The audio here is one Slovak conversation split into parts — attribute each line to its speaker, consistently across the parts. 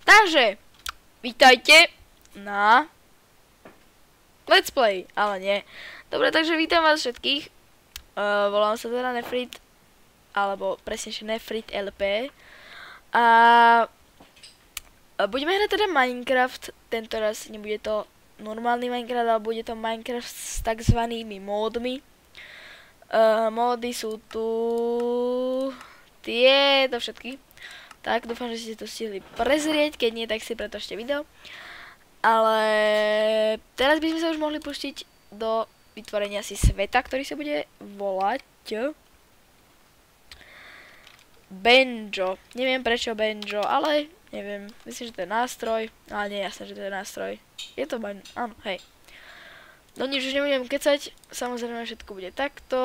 Speaker 1: Takže, vítajte na Let's Play, ale nie. Dobre, takže vítam vás všetkých. Volám sa teda Nefrit, alebo presnejšie Nefrit LP. A budeme hrať teda Minecraft, tento raz nebude to normálny Minecraft, ale bude to Minecraft s takzvanými módmi. Módy sú tu tieto všetky. Tak, dúfam, že ste to stihli prezrieť, keď nie, tak si pretočte video. Ale teraz by sme sa už mohli pustiť do vytvorenia si sveta, ktorý sa bude volať Banjo. Neviem prečo Banjo, ale neviem, myslím, že to je nástroj. Ale nie, jasné, že to je nástroj. Je to Banjo, áno, hej. No nič, už nebudem kecať, samozrejme všetko bude takto,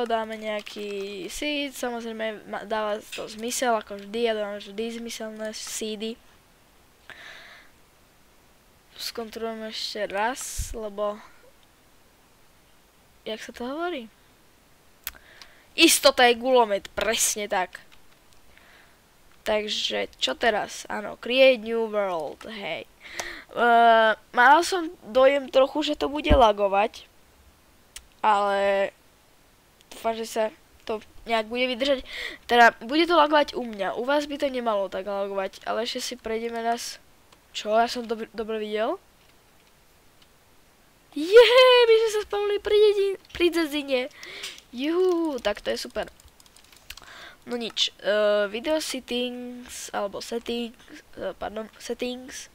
Speaker 1: dáme nejaký seed, samozrejme dáva to zmysel, ako vždy, ja dávam vždy zmyselné seedy. Skontrolujeme ešte raz, lebo, jak sa to hovorí? Istota je gulomet, presne tak. Takže, čo teraz? Áno, create new world, hej. Mal som dojem trochu, že to bude lagovať, ale dúfam, že sa to nejak bude vydržať. Teda, bude to lagovať u mňa, u vás by to nemalo tak lagovať, ale ešte si prejdeme raz. Čo? Ja som dobre videl? My sme sa spavili pri dzezine. Juhu, tak to je super. No nič, video settings, alebo settings, settings.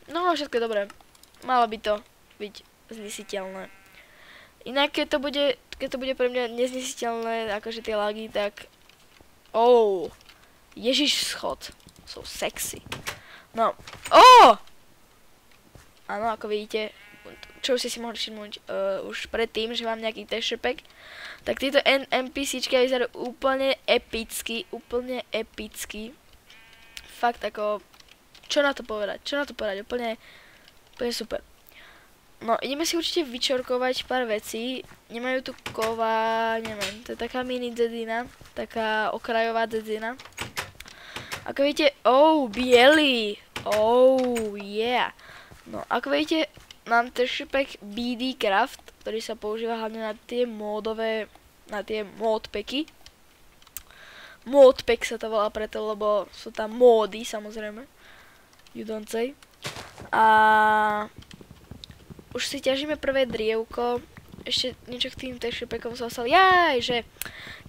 Speaker 1: No, všetko je dobré. Malo by to byť znesiteľné. Inak, keď to bude pre mňa neznesiteľné, akože tie lagy, tak... Ježiš schod. So sexy. No. Áno, ako vidíte, čo už ste si mohli všimnúť už predtým, že mám nejaký texture pack, tak tieto NPCčky vyzerajú úplne epicky, Fakt ako, čo na to povedať, úplne super. No, ideme si určite vyčorkovať pár vecí, nemajú tu kova, neviem, to je taká mini dzedzina, taká okrajová dzedzina. Ako vidíte, biely, yeah. No, ako vidíte, mám texture pack BD Craft, ktorý sa používa hlavne na tie módové, na tie modpacky. Modpack sa to volá preto, lebo sú tam módy, samozrejme. You don't say. A už si ťažíme prvé drievko. Ešte niečo k tým texture packom som ostal. Že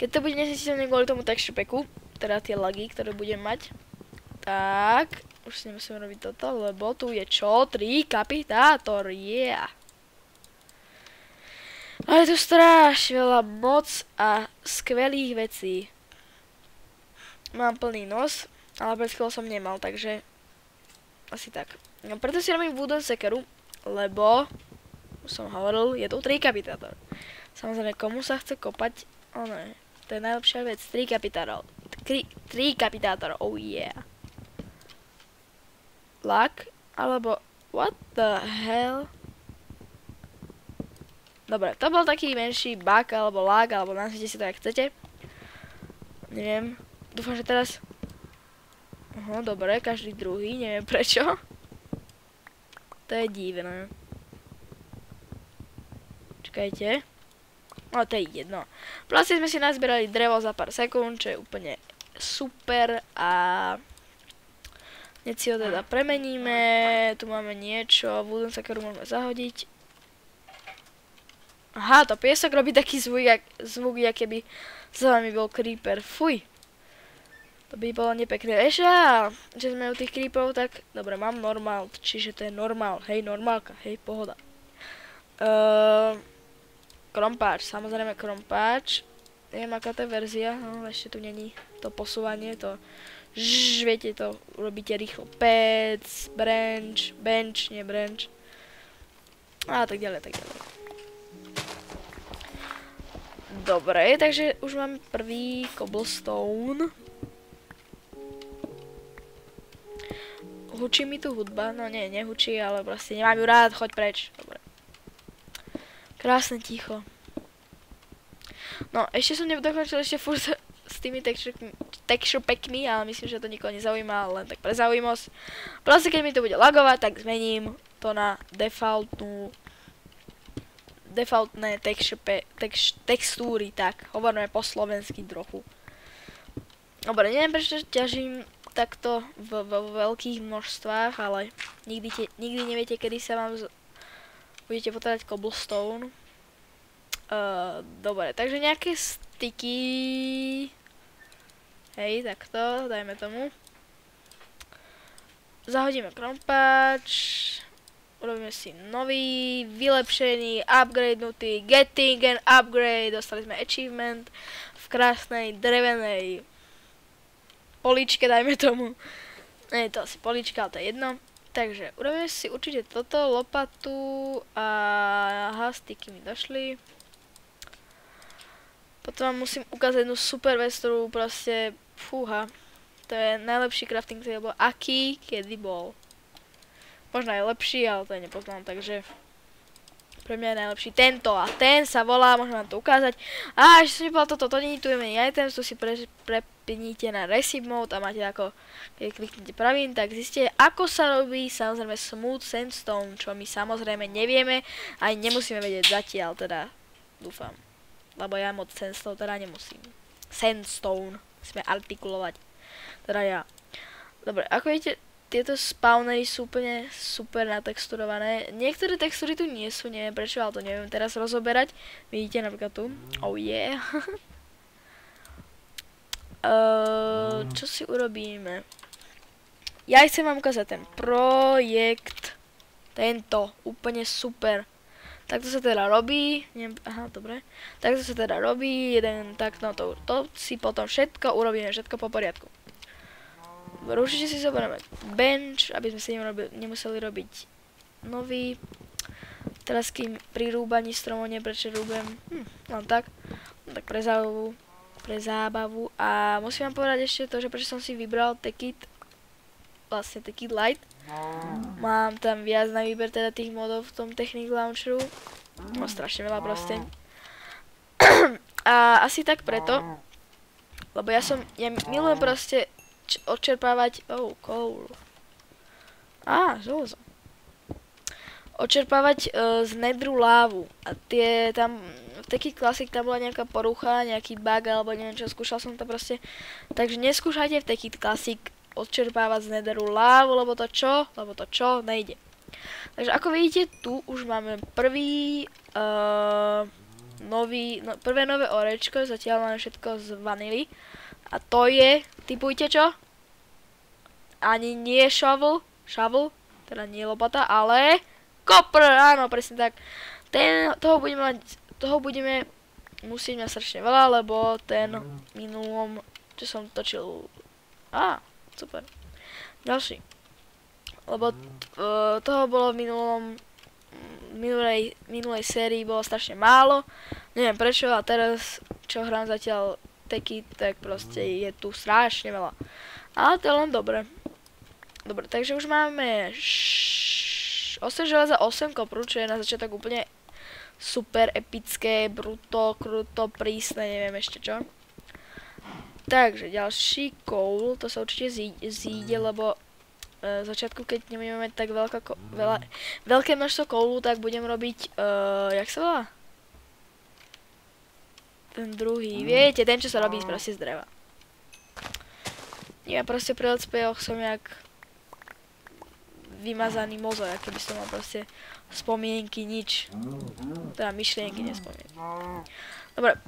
Speaker 1: keď to bude neznesiteľné kvôli tomu texture packu, teda tie lagy, ktoré budem mať, tak už si nemusím robiť toto, lebo tu je čo? Trikapitátor, yeah. Ale je tu strašne veľa moc a skvelých vecí. Mám plný nos, ale pred chvíľou som nemal, takže asi tak. No preto si robím wooden sekeru, lebo, už som hovoril, je tu trikapitátor. Samozrejme, komu sa chce kopať, to je najlepšia vec, trikapitátor, yeah. Lag, alebo what the hell? Dobre, to bol taký menší bug, alebo lag, alebo nazvite si to, jak chcete. Neviem, dúfam, že teraz... dobre, každý druhý, neviem prečo. To je divné. Čakajte. No, to je jedno. Vlastne sme si nazbierali drevo za pár sekúnd, čo je úplne super a... Hneď si ho teda premeníme, tu máme niečo, wooden sekeru môžeme zahodiť. Aha, to piesok robí taký zvuk, jak keby za vami bol creeper, fuj. To by bolo nepekné. Ešte, že sme u tých creeperov, tak dobre, mám normál, čiže to je normál, hej, normálka, hej, pohoda. Krompáč, samozrejme krompáč. Neviem, aká to je verzia, no, ešte tu není to posúvanie, to... viete to, urobíte rýchlo. Pets, bench, nie branch. A tak ďalej, Dobre, takže už máme prvý cobblestone. Hučí mi tu hudba, no nie, nehučí, ale proste nemám ju rád, choď preč. Dobre. Krásne ticho. No, ešte som nedokončil ešte furt s tými texture packmi, ale myslím, že to nikoho nezaujíma, len tak pre zaujímavosť. Proste keď mi to bude lagovať, tak zmením to na defaultné textúry, tak hovoríme po slovensky trochu. Dobre, neviem prečo ťažím takto v veľkých množstvách, ale nikdy neviete, kedy sa vám budete potrebať cobblestone. Dobre, takže nejaké styky. Hej, takto, dajme tomu. Zahodíme krompáč. Urobíme si nový, vylepšený, upgradenutý, getting an upgrade. Dostali sme achievement v krásnej drevenej poličke, dajme tomu. Nie je to asi polička, ale to je jedno. Takže urobíme si určite toto, lopatu a styky mi došli. Potom vám musím ukázať jednu super vec, ktorú proste, fúha, to je najlepší crafting table, aký kedy bol. Možno aj lepší, ale to nepoznám, takže pre mňa je najlepší tento a ten sa volá, môžem vám to ukázať. Ešte som nepovedal toto, to nie je tu je menu items, tu si prepnite na recipe mode a máte ako, keď kliknete pravým, tak zistíte, ako sa robí samozrejme smooth sandstone, čo my samozrejme nevieme, aj nemusíme vedieť zatiaľ, teda dúfam. Lebo ja moc sandstone teda nemusím. Sandstone musíme artikulovať. Teda ja. Dobre, ako vidíte, tieto spawnery sú úplne super natexturované. Niektoré textúry tu nie sú, neviem prečo, ale to neviem teraz rozoberať. Vidíte napríklad tu. Oh yeah. Čo si urobíme? Ja chcem vám ukázať ten projekt. Tento. Úplne super. Takto sa teda robí, aha, dobre, takto sa teda robí, takto to si potom všetko urobíme, všetko po poriadku. Určite si zoberieme bench, aby sme si nemuseli robiť nový. Teraz kým pri rúbaní stromov neprečo rúbem, len tak pre zábavu. A musím vám povedať ešte to, že prečo som si vybral Tekit Light. Mám tam viac na výber teda tých modov v tom Technic Launcheru. No strašne veľa proste. A asi tak preto, lebo ja milujem proste odčerpávať, coal. Železo. Odčerpávať z nedru lávu. A tam v Tekit Classic tam bola nejaká porucha, nejaký bug alebo neviem čo, skúšal som to proste. Takže neskúšajte v Tekit Classic odčerpávať z nederu lávu, lebo to čo, nejde. Takže ako vidíte, tu už máme prvé nové orečko, zatiaľ máme všetko z vanily. A to je, tipujte čo? Ani nie shovel, teda nie lopata, ale kopr, áno, presne tak. Toho budeme musieť mať strašne veľa, lebo ten minulom, čo som točil, super. Ďalší. Lebo toho bolo v minulej sérii bolo strašne málo. Neviem prečo a teraz, čo hrám zatiaľ Tekit, tak proste je tu strašne veľa. Ale to je len dobre. Dobre, takže už máme 8 železa, 8 kopru, čo je na začiatok úplne super epické, kruto, prísne, neviem ešte čo. Takže ďalší coal, to sa určite zíde, lebo v začiatku, keď nebudeme mať tak veľké množstvo coalu, tak budem robiť, jak sa volá? Ten druhý, viete, ten čo sa robí proste z dreva. Ja proste pri let's playoch som jak vymazaný mozog, keby som mal proste spomienky, nič. Teda myšlienky, nespomienky. Dobre,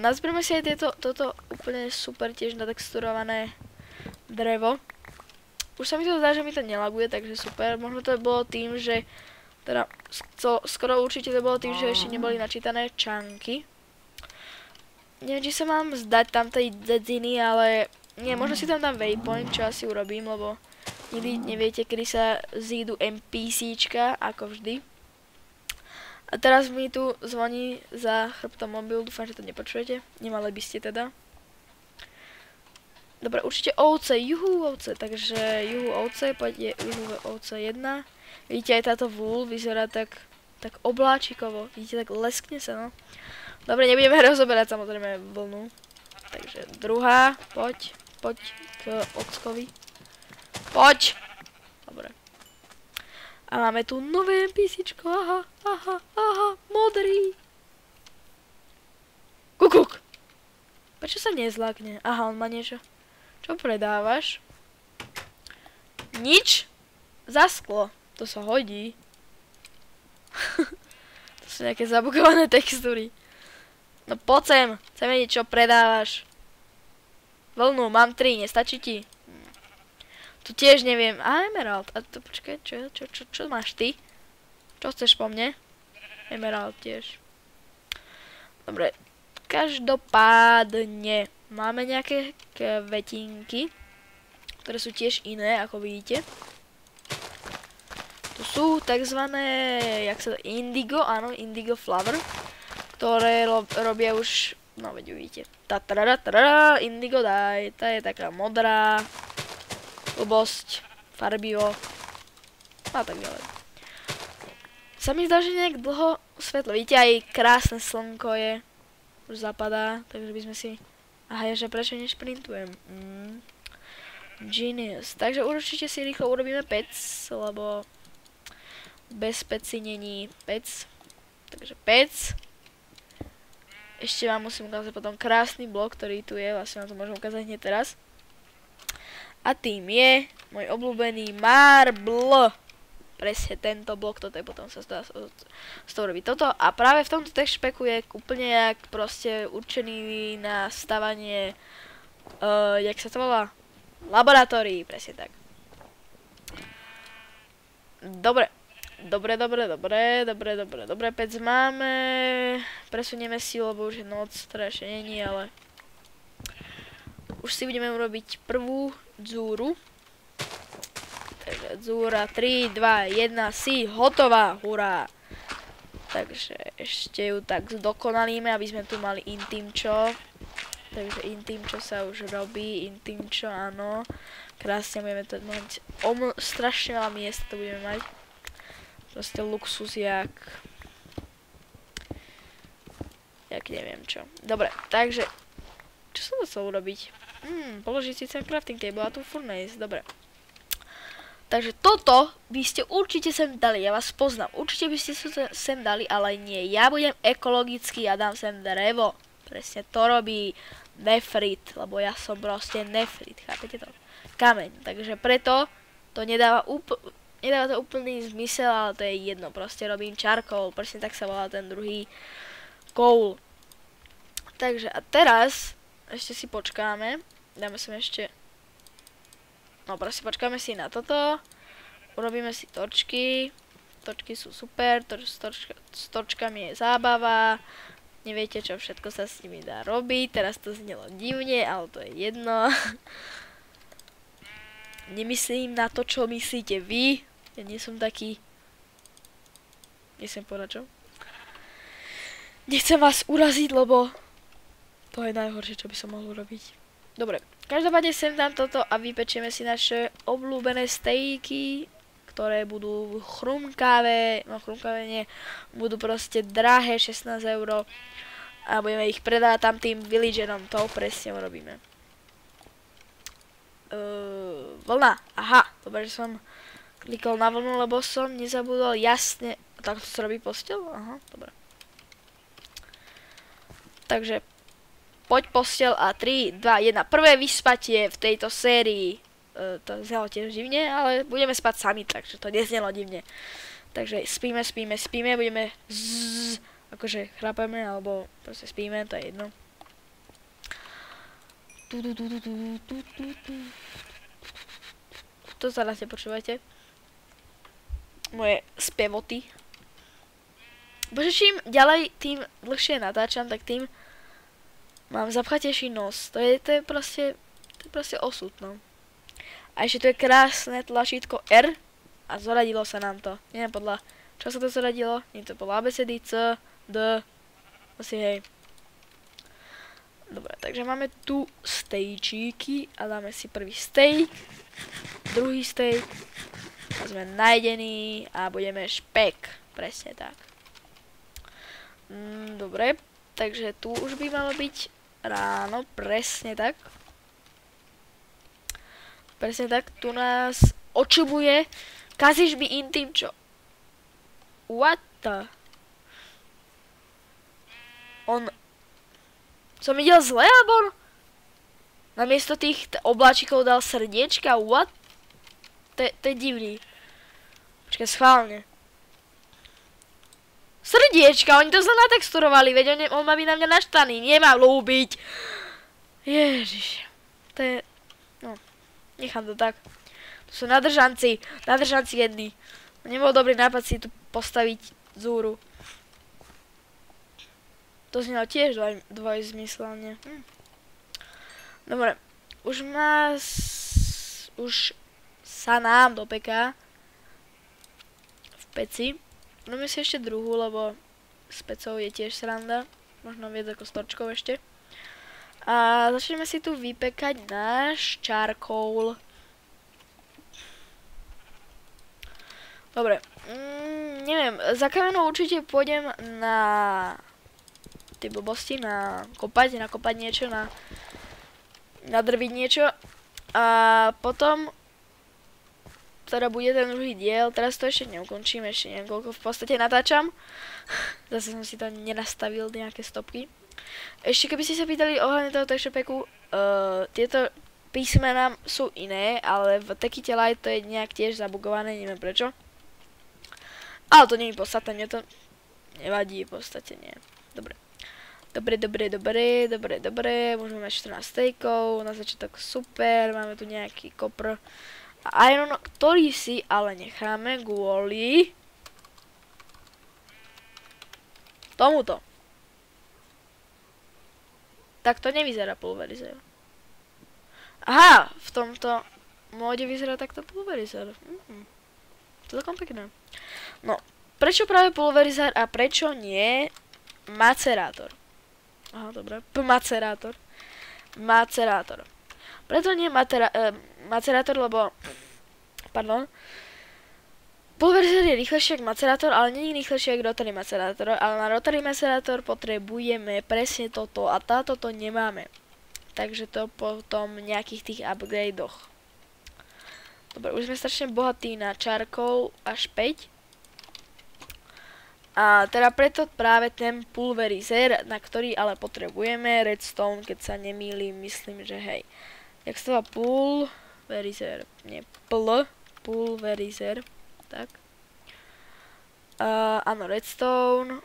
Speaker 1: nazberme si aj toto úplne super tiež natexturované drevo. Už sa mi to zdá, že mi to nelaguje, takže super. Možno to bolo tým, že teda skoro určite to bolo tým, že ešte neboli načítané čanky. Neviem, či sa mám zdať tam tej dedziny, ale nie, možno si tam dám waypoint, čo asi urobím, lebo nikdy neviete, kedy sa zídu NPCčka, ako vždy. A teraz mi tu zvoní za chrbtom mobil, dúfam, že to nepočujete. Nemali by ste teda. Dobre, určite ovce, ovce, takže ovce, poďte ovce 1. Vidíte, aj táto vúl vyzerá tak obláčikovo, vidíte, tak leskne sa, no. Dobre, nebudeme rozoberať samozrejme vlnu. Takže druhá, poď k ockovi. Poď! Dobre. A máme tu nové NPCčko, aha, modrý. Kukuk! Prečo sa nezlákne? Aha, on má niečo. Čo predávaš? Nič? Za sklo. To sa hodí. To sú nejaké zabugované textúry. No poď sem. Chcem vedieť, čo predávaš. Vlnu, mám 3, nestačí ti? Tu tiež neviem. A emerald. A to počkaj, čo máš ty? Čo chceš po mne? Emerald tiež. Dobre. Každopádne máme nejaké kvetinky, ktoré sú tiež iné, ako vidíte. Tu sú takzvané, jak sa to, indigo, áno, indigo flower, ktoré robia už, no veď uvidíte. Indigo dye, tá je taká modrá, blbosť, farbivo a tak ďalej. Sa mi zdá, že nejak dlho svetlo, vidíte, aj krásne slnko je. Už zapadá, takže by sme si... Aha, že prečo nešprintujem? Genius. Takže určite si rýchlo urobíme pec, lebo bez peci není pec. Takže pec. Ešte vám musím ukázať potom krásny blok, ktorý tu je, vlastne vám to môžem ukázať hneď teraz. A tým je môj obľúbený marble. Presne tento blok, toto je potom sa z toho robí toto a práve v tomto textpacku je úplne jak proste určený na stavanie, jak sa to volá? Laboratórií, presne tak. Dobre, pec máme, presunieme si, lebo už je noc, teda ešte není, ale už si budeme urobiť prvú dzúru. Takže dzúra, 3, 2, 1, si hotová, hurá. Takže ešte ju tak zdokonalíme, aby sme tu mali intimčo. Takže intimčo sa už robí, intimčo, áno. Krásne budeme to mať, strašne veľa miesta to budeme mať. Proste luxus jak neviem čo. Dobre, takže, čo som to chcel urobiť? Položiť si sem crafting table a tu furnace, dobre. Takže toto by ste určite sem dali, ja vás poznám, určite by ste sem dali, ale nie, ja budem ekologický a dám sem drevo. Presne to robí nefrit, lebo ja som proste nefrit, chápete to? Kameň, takže preto to nedáva to úplný zmysel, ale to je jedno, proste robím charcoal, presne tak sa volá ten druhý coal. Takže a teraz ešte si počkáme, dáme sem ešte... No proste počkáme si na toto, urobíme si torčky, torčky sú super, s torčkami je zábava, neviete čo všetko sa s nimi dá robiť, teraz to znelo divne, ale to je jedno. Nemyslím na to, čo myslíte vy, ja nie som taký, nechcem povedať čo. Nechcem vás uraziť, lebo to je najhoršie, čo by som mohol urobiť. Dobre, každopádne sem dám toto a vypečieme si naše obľúbené stejky, ktoré budú chrumkavé, no chrumkavé nie, budú proste drahé, 16 € a budeme ich predávať tam tým villagerom, to presne urobíme. Vlna, aha, dobre, že som klikol na vlnu, lebo som nezabudol jasne, takto sa robí posteľ, aha, dobre. Takže poď posteľ a 3, 2, 1. Prvé vyspatie v tejto sérii. To znelo tiež divne, ale budeme spať sami, takže to neznelo divne. Takže spíme, budeme akože chrápeme, alebo proste spíme, to je jedno. To zaraz nepočúvajte. Moje spevoty. Bože, čím ďalej, tým dlhšie natáčam, tak tým mám zapchatejší nos. To je proste osud, no. A ešte to je krásne tlačítko R a zoradilo sa nám to. Neviem podľa čo sa to zoradilo. Nie to podľa ABCD, C, D, asi hej. Dobre, takže máme tu stejčíky a dáme si prvý steak, druhý steak a sme najedení a budeme špek. Presne tak. Dobre. Takže tu už by malo byť ráno, presne tak. Presne tak, tu nás očumuje. Kazíš mi intim, čo? What the? On... Som videl zle, alebo on... Namiesto tých obláčikov dal srdiečka, what? To je divný. Počkaj, schválne. Srdiečka, oni to zle natexturovali, veď on má byť na mňa naštvaný, nemá ľúbiť. Ježiš. To je... No, nechám to tak. To sú nadržanci jedni. Nebol dobrý nápad si tu postaviť zúru. To znelo tiež dvojzmyselne. Dobre, už sa nám dopeká v peci. Robíme si ešte druhú, lebo s pecou je tiež sranda. Možno viac ako s torčkou ešte. A začneme si tu vypekať náš charcoal. Dobre, neviem, za kamenou určite pôjdem na tie blbosti, nakopať niečo, nadrviť niečo. A potom teda bude ten druhý diel, teraz to ešte neukončím, ešte neviem koľko v podstate natáčam. Zase som si to nenastavil, nejaké stopky. Ešte keby ste sa pýtali ohľadne toho texture packu, tieto písmená sú iné, ale v Tekite Light to je nejak tiež zabugované, neviem prečo. Ale to nie je podstatné, mne to nevadí, v podstate nie. Dobre. Dobre, môžeme mať 14 stejkov, na začiatok super, máme tu nejaký kopr a iron, ktorý si ale necháme kvôli tomuto. Tak to nevyzerá pulverizer. Aha, v tomto móde vyzerá takto pulverizer. Celkom pekné. No, prečo práve pulverizer a prečo nie macerátor? Aha, dobre. Macerátor. Preto nie macerátor, lebo... Pardon. Pulverizer je rýchlejší ako macerátor, ale nie je rýchlejší ako rotary macerátor. Ale na rotary macerátor potrebujeme presne toto a táto to nemáme. Takže to potom nejakých tých upgradeoch. Dobre, už sme strašne bohatí na charcoal až 5. A teda preto práve ten pulverizer, na ktorý ale potrebujeme redstone, keď sa nemýlim, myslím, že hej. Jak sa to pulverizer, nie pulverizer, tak. Áno, redstone.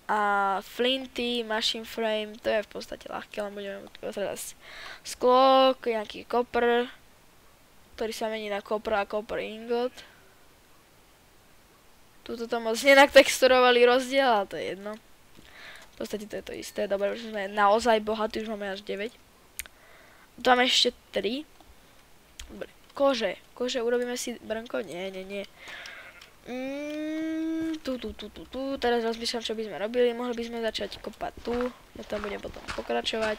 Speaker 1: A flinty, machine frame, to je v podstate ľahké, len budeme teraz sklo, nejaký kopr, ktorý sa mení na kopr a kopr ingot. Tuto to moc nenatexturovali rozdiel, ale to je jedno. V podstate to je to isté. Dobre, už sme naozaj bohatí, už máme až 9. Tu máme ešte 3. Dobre, kože, urobíme si brnko? Nie. Teraz rozmýšľam, čo by sme robili. Mohli by sme začať kopať tu. Ja tam budem potom pokračovať.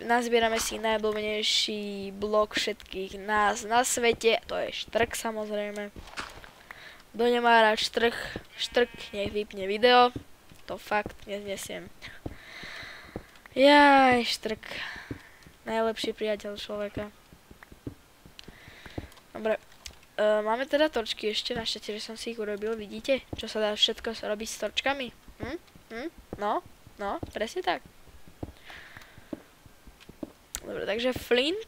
Speaker 1: Nazbierame si najblbenejší blok všetkých nás na svete. To je štrk, samozrejme. Kto nemá rád štrk, nech vypne video. To fakt neznesiem. Jaj, štrk. Najlepší priateľ človeka. Dobre. Máme teda torčky ešte, našťastie, že som si ich urobil, vidíte? Čo sa dá všetko robiť s torčkami? No, presne tak. Dobre, takže flint.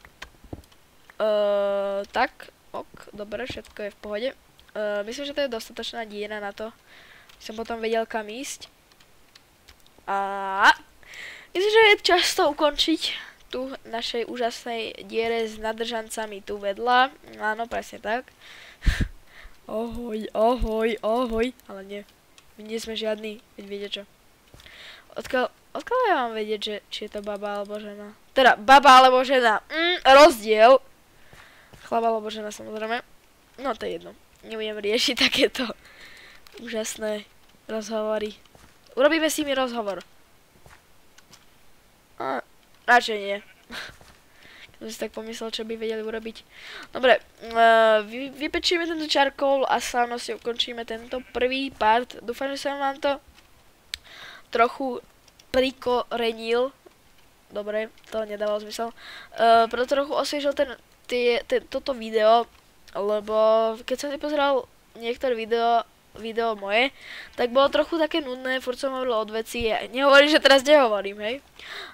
Speaker 1: Tak, ok, dobre, všetko je v pohode. Myslím, že to je dostatočná diera na to, aby som potom vedel kam ísť. A myslím, že je čas to ukončiť tu našej úžasnej diere s nadržancami tu vedľa. Áno, presne tak. Ohoj, ale nie. My nie sme žiadni, veď viete čo. Odkiaľ ja mám vedieť, že či je to baba alebo žena? Teda, baba alebo žena. Rozdiel. Chlap alebo žena, samozrejme. No, to je jedno. Nebudem riešiť takéto úžasné rozhovory. Urobíme si mi rozhovor. Radšej nie. Keď som si tak pomyslel, čo by vedeli urobiť. Dobre, vypečíme tento charcoal a slávnosť ukončíme tento prvý part. Dúfam, že sa vám to trochu prikorenil. Dobre, to nedávalo zmysel. Preto trochu osviežil toto video, lebo keď som si pozeral niektoré video moje, tak bolo trochu také nudné, furt som hovoril od veci, nehovorím, že teraz nehovorím, hej.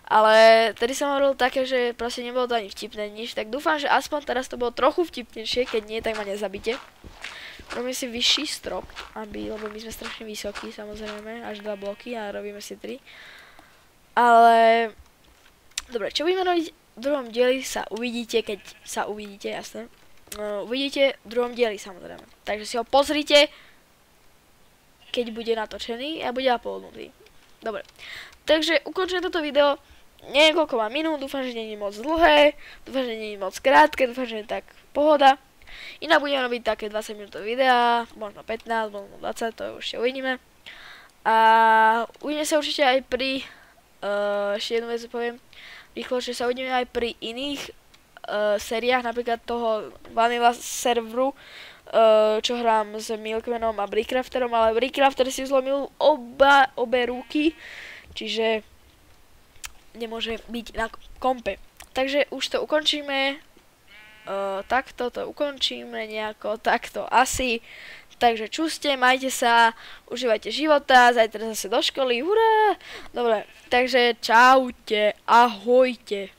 Speaker 1: Ale tedy som hovoril také, že proste nebolo to ani vtipné nič, tak dúfam, že aspoň teraz to bolo trochu vtipnejšie, keď nie, tak ma nezabite. Robíme si vyšší strop, lebo my sme strašne vysokí, samozrejme, až 2 bloky a robíme si 3. Ale dobre, čo budeme robiť v druhom dieli sa uvidíte, keď sa uvidíte, jasné. Uvidíte v druhom dieli, samozrejme. Takže si ho pozrite, keď bude natočený a bude uploadnutý. Dobre, takže ukončujem toto video. Niekoľko má minút, dúfam, že nie je moc dlhé, dúfam, že nie je moc krátke, dúfam, že je tak pohoda. Inak budeme robiť také 20 minútové videá, možno 15, možno 20, to ešte uvidíme. A uvidíme sa určite aj pri, ešte jednu vec poviem, rýchlo, že sa uvidíme aj pri iných sériách, napríklad toho Vanilla serveru, čo hrám s Milkmanom a Brickcrafterom, ale Brickcrafter si zlomil obe ruky, čiže nemôže byť na kompe. Takže už to ukončíme, takto to ukončíme nejako, takto asi. Takže čuste, majte sa, užívajte života, zajtra zase do školy, hurá! Dobre, takže čaute, ahojte.